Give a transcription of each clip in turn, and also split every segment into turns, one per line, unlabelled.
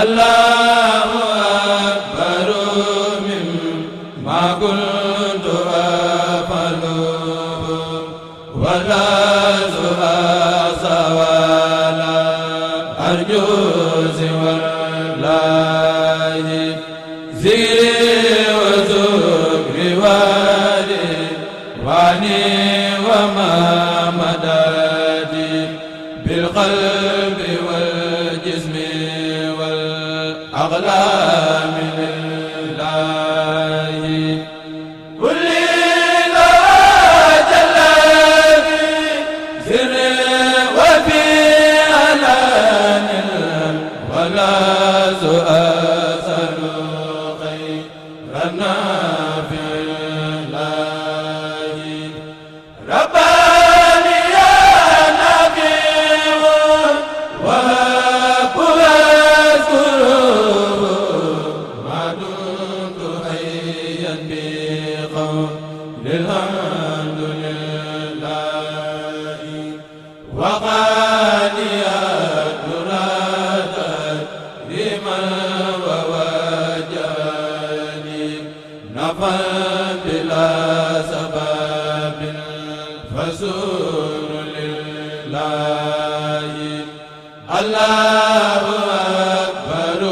Allahu akbar mimma kuntu afalu wala sawala arju siwallahi zikri wa zukri wani wa ma madadi bil qalbi wal jismi أغلام الله كل جل في سر وفي علان ولا سؤال خيرنا في الله رباني يا نبي الله أكبر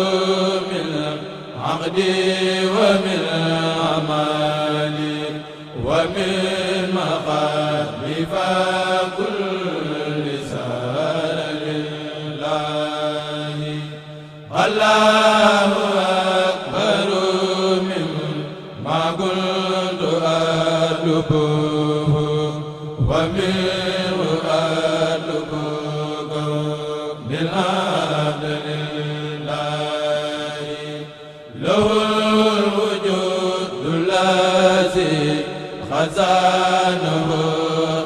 من عقدي ومن عمالي ومن مخالف كل سال لله الله أكبر من ما كنت أطلبه ومن خزانه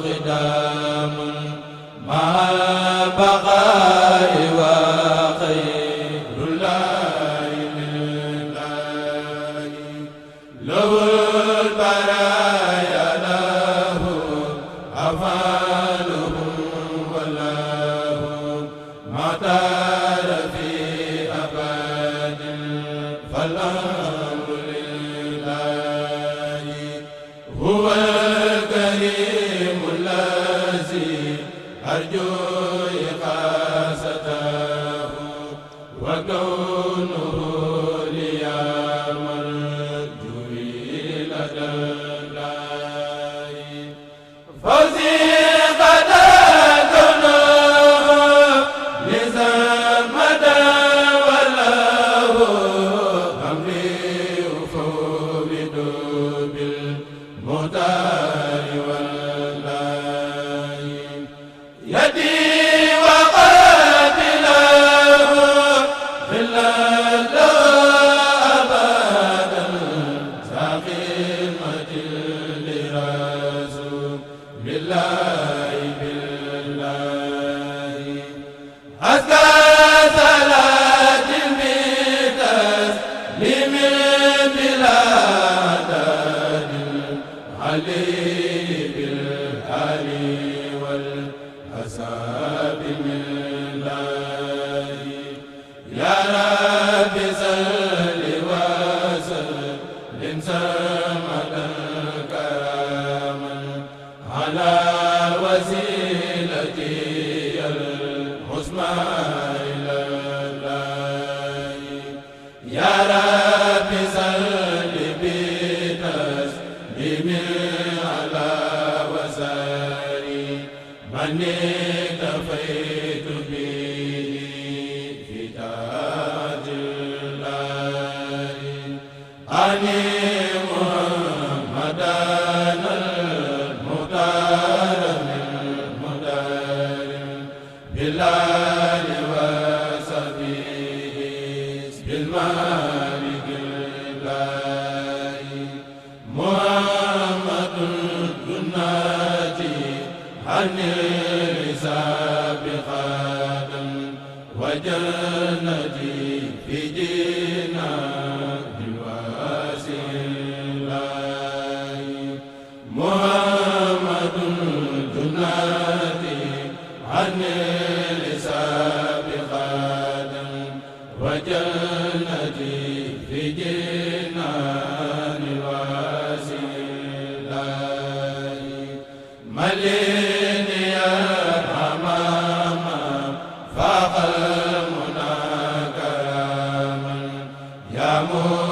خدام مع البقاء وخير الله لله له البرايا له أفعالهم وله ما دار في أبد فالأمر لله هو الكريم الذي أرجو إقاسته وكونه لي مرجوي لدى الله فوزي قد كونه لزمدا وله أمري أفوض بالمختار والله يدي وقاتله خلا له أبدا ساقمة لرسول الله بالله أزكى صلاة بتسليم بلا عدد عليه بالآل والأصحاب من الله يا رب صل وسلم سرمدا كراما على وسيلتي العظمى إلى الله يا رب صل بتسليم على وساري من اكتفيت به في تاج الله أني محمدا المختار من مدار بالله وصحبه بالمالك الله wa